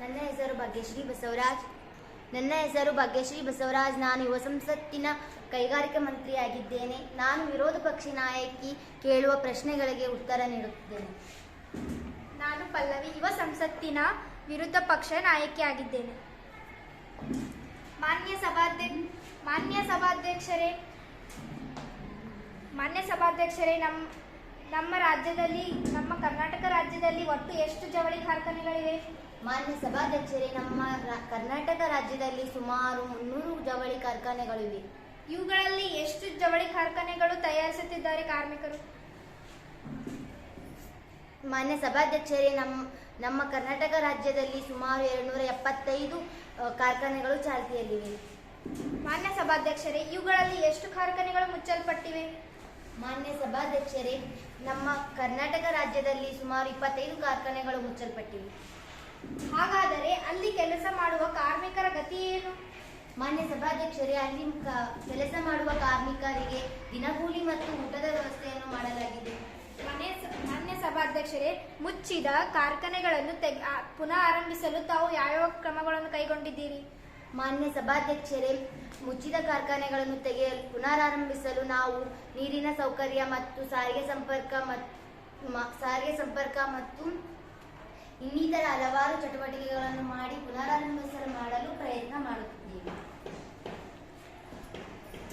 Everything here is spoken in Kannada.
ನನ್ನ ಹೆಸರು ಭಾಗ್ಯಶ್ರೀ ಬಸವರಾಜ್. ನಾನು ಯುವ ಸಂಸತ್ತಿನ ಕೈಗಾರಿಕಾ ಮಂತ್ರಿಯಾಗಿದ್ದೇನೆ. ನಾನು ವಿರೋಧ ಪಕ್ಷ ನಾಯಕಿ ಕೇಳುವ ಪ್ರಶ್ನೆಗಳಿಗೆ ಉತ್ತರ ನೀಡುತ್ತಿದ್ದೇನೆ. ನಾನು ಪಲ್ಲವಿ, ಯುವ ಸಂಸತ್ತಿನ ವಿರುದ್ಧ ಪಕ್ಷ ನಾಯಕಿಯಾಗಿದ್ದೇನೆ. ಮಾನ್ಯ ಸಭಾಧ್ಯಕ್ಷರೇ, ನಮ್ಮ ಕರ್ನಾಟಕ ರಾಜ್ಯದಲ್ಲಿ ಒಟ್ಟು ಎಷ್ಟು ಜವಳಿ ಕಾರ್ಖಾನೆಗಳಿವೆ? ಮಾನ್ಯ ಸಭಾಧ್ಯಕ್ಷರೇ, ನಮ್ಮ ಕರ್ನಾಟಕ ರಾಜ್ಯದಲ್ಲಿ ಸುಮಾರು 300 ಜವಳಿ ಕಾರ್ಖಾನೆಗಳಿವೆ. ಇವುಗಳಲ್ಲಿ ಎಷ್ಟು ಜವಳಿ ಕಾರ್ಖಾನೆಗಳು ತಯಾರಿಸುತ್ತಿದ್ದಾರೆ ಕಾರ್ಮಿಕರು? ಮಾನ್ಯ ಸಭಾಧ್ಯಕ್ಷರೇ, ನಮ್ಮ ಕರ್ನಾಟಕ ರಾಜ್ಯದಲ್ಲಿ ಸುಮಾರು 275 ಕಾರ್ಖಾನೆಗಳು ಚಾಲ್ತಿಯಲ್ಲಿವೆ. ಮಾನ್ಯ ಸಭಾಧ್ಯಕ್ಷರೇ, ಇವುಗಳಲ್ಲಿ ಎಷ್ಟು ಕಾರ್ಖಾನೆಗಳು ಮುಚ್ಚಲ್ಪಟ್ಟಿವೆ? ಮಾನ್ಯ ಸಭಾಧ್ಯಕ್ಷರೇ, ನಮ್ಮ ಕರ್ನಾಟಕ ರಾಜ್ಯದಲ್ಲಿ ಸುಮಾರು 25 ಕಾರ್ಖಾನೆಗಳು ಮುಚ್ಚಲ್ಪಟ್ಟಿವೆ. ಹಾಗಾದರೆ ಅಲ್ಲಿ ಕೆಲಸ ಮಾಡುವ ಕಾರ್ಮಿಕರ ಗತಿ ಏನು? ಮಾನ್ಯ ಸಭಾಧ್ಯಕ್ಷರೇ, ಅಲ್ಲಿ ಕೆಲಸ ಮಾಡುವ ಕಾರ್ಮಿಕರಿಗೆ ದಿನಗೂಲಿ ಮತ್ತು ಊಟದ ವ್ಯವಸ್ಥೆಯನ್ನು ಮಾಡಲಾಗಿದೆ. ಮಾನ್ಯ ಸಭಾಧ್ಯಕ್ಷರೇ, ಮುಚ್ಚಿದ ಕಾರ್ಖಾನೆಗಳನ್ನು ಪುನಃ ಆರಂಭಿಸಲು ತಾವು ಯಾವ್ಯಾವ ಕ್ರಮಗಳನ್ನು ಕೈಗೊಂಡಿದ್ದೀರಿ? ಮಾನ್ಯ ಸಭಾಧ್ಯಕ್ಷರೇ, ಮುಚ್ಚಿದ ಕಾರ್ಖಾನೆಗಳನ್ನು ಪುನರಾರಂಭಿಸಲು ನಾವು ನೀರಿನ ಸೌಕರ್ಯ ಮತ್ತು ಸಾರಿಗೆ ಸಂಪರ್ಕ ಮತ್ತು ಇನ್ನಿತರ ಹಲವಾರು ಚಟುವಟಿಕೆಗಳನ್ನು ಮಾಡಿ ಮಾಡಲು ಪ್ರಯತ್ನ ಮಾಡುತ್ತಿದ್ದೇವೆ.